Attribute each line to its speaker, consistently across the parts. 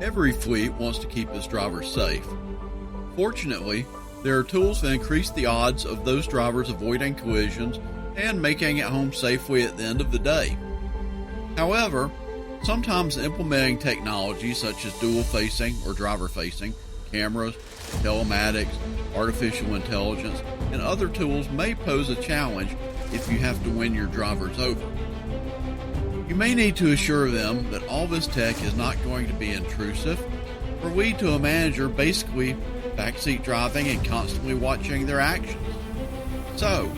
Speaker 1: Every fleet wants to keep its drivers safe. Fortunately, there are tools that increase the odds of those drivers avoiding collisions and making it home safely at the end of the day. However, sometimes implementing technology such as dual-facing or driver-facing cameras, telematics, artificial intelligence, and other tools may pose a challenge if you have to win your drivers over. You may need to assure them that all this tech is not going to be intrusive, or lead to a manager basically backseat driving and constantly watching their actions. So,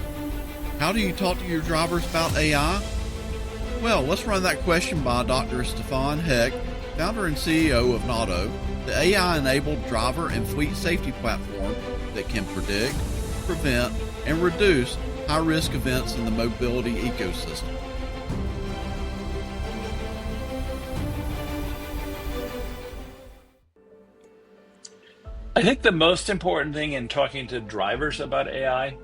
Speaker 1: how do you talk to your drivers about AI? Well, let's run that question by Dr. Stefan Heck, founder and CEO of Nauto, the AI-enabled driver and fleet safety platform that can predict, prevent, and reduce high-risk events in the mobility ecosystem.
Speaker 2: I think the most important thing in talking to drivers about AI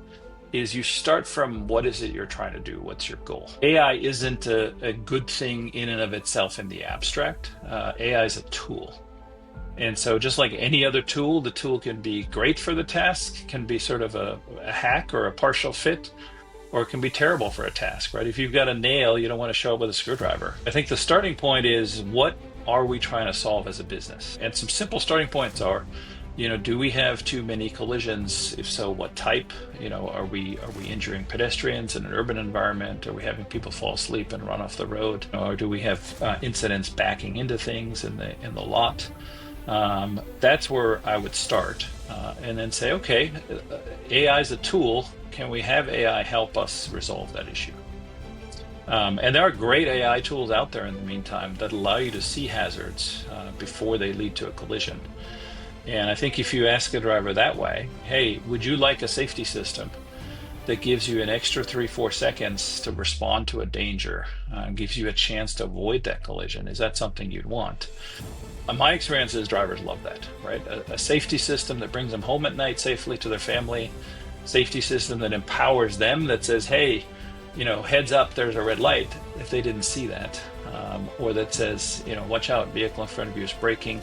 Speaker 2: is you start from what is it you're trying to do? What's your goal? AI isn't a good thing in and of itself in the abstract. AI is a tool. And so just like any other tool, the tool can be great for the task, can be sort of a hack or a partial fit, or it can be terrible for a task, right? If you've got a nail, you don't want to show up with a screwdriver. I think the starting point is, what are we trying to solve as a business? And some simple starting points are, do we have too many collisions? If so, what type? Are we injuring pedestrians in an urban environment? Are we having people fall asleep and run off the road? Or do we have incidents backing into things in the lot? That's where I would start, and then say, okay, AI is a tool. Can we have AI help us resolve that issue? And there are great AI tools out there in the meantime that allow you to see hazards before they lead to a collision. And I think if you ask a driver that way, hey, would you like a safety system that gives you an extra 3-4 seconds to respond to a danger, gives you a chance to avoid that collision? Is that something you'd want? My experience is drivers love that, right? A safety system that brings them home at night safely to their family, safety system that empowers them, that says, hey, heads up, there's a red light, if they didn't see that, or that says, watch out, vehicle in front of you is braking.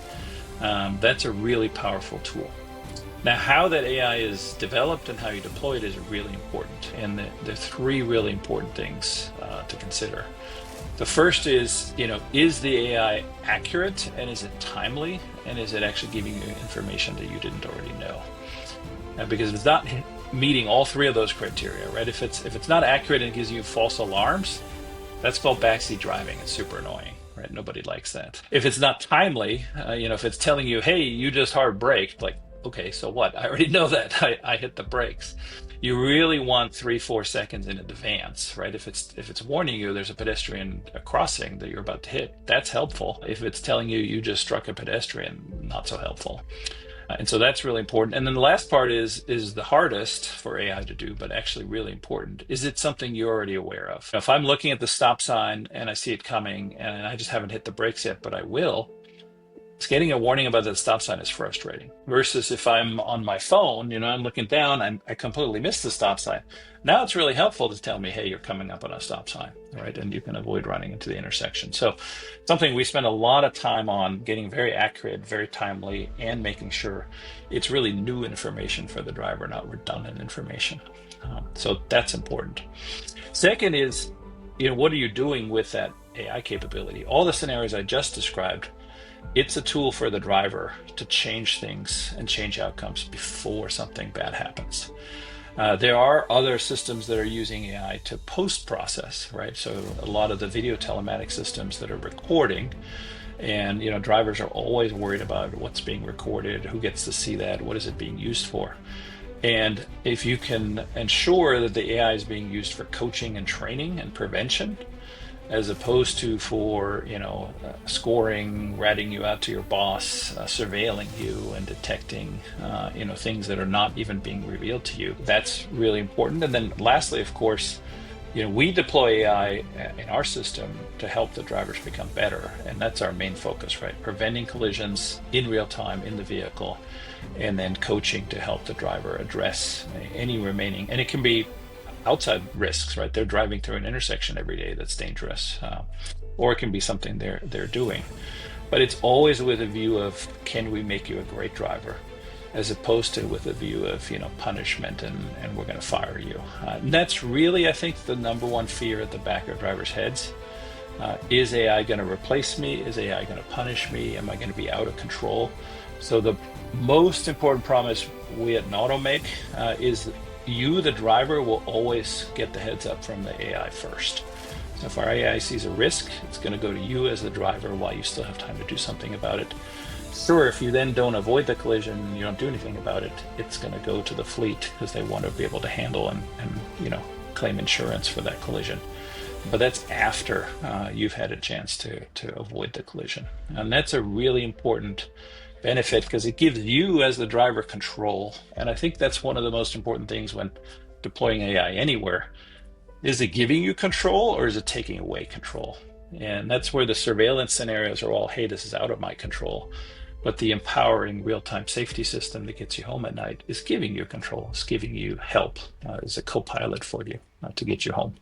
Speaker 2: That's a really powerful tool. Now, how that AI is developed and how you deploy it is really important. And there are three really important things to consider. The first is, is the AI accurate, and is it timely, and is it actually giving you information that you didn't already know? Because if it's not meeting all three of those criteria, right? If it's not accurate and it gives you false alarms, that's called backseat driving. It's super annoying. Right? Nobody likes that. If it's not timely, if it's telling you, hey, you just hard braked, like, okay, so what? I already know that. I hit the brakes. You really want 3-4 seconds in advance, right? If it's warning you there's a pedestrian crossing that you're about to hit, that's helpful. If it's telling you you just struck a pedestrian, not so helpful. And so that's really important. And then the last part is the hardest for AI to do, but actually really important. Is it something you're already aware of? If I'm looking at the stop sign and I see it coming and I just haven't hit the brakes yet, but I will, getting a warning about the stop sign is frustrating. Versus if I'm on my phone, I'm looking down, I completely missed the stop sign. Now it's really helpful to tell me, hey, you're coming up on a stop sign, right? And you can avoid running into the intersection. So something we spend a lot of time on, getting very accurate, very timely, and making sure it's really new information for the driver, not redundant information. So that's important. Second is, what are you doing with that AI capability? All the scenarios I just described, it's a tool for the driver to change things and change outcomes before something bad happens. There are other systems that are using AI to post-process, right? So a lot of the video telematic systems that are recording, and drivers are always worried about what's being recorded, who gets to see that, what is it being used for. And if you can ensure that the AI is being used for coaching and training and prevention, as opposed to for scoring, ratting you out to your boss, surveilling you and detecting things that are not even being revealed to you. That's really important. And then lastly, of course, we deploy AI in our system to help the drivers become better, and that's our main focus, right? Preventing collisions in real time in the vehicle, and then coaching to help the driver address any remaining, and it can be outside risks, right? They're driving through an intersection every day that's dangerous, or it can be something they're doing. but it's always with a view of, can we make you a great driver, as opposed to with a view of, punishment and we're going to fire you. And that's really, I think, the number one fear at the back of drivers' heads. Is AI going to replace me? Is AI going to punish me? Am I going to be out of control? So the most important promise we at Nauto make is you, the driver, will always get the heads up from the AI first. So if our AI sees a risk, it's going to go to you as the driver while you still have time to do something about it. Sure, if you then don't avoid the collision and you don't do anything about it, it's going to go to the fleet because they want to be able to handle and claim insurance for that collision. But that's after you've had a chance to avoid the collision. And that's a really important benefit because it gives you as the driver control. And I think that's one of the most important things when deploying AI anywhere. Is it giving you control or is it taking away control? And that's where the surveillance scenarios are all, hey, this is out of my control. But the empowering real-time safety system that gets you home at night is giving you control, is giving you help, is a co-pilot for you to get you home.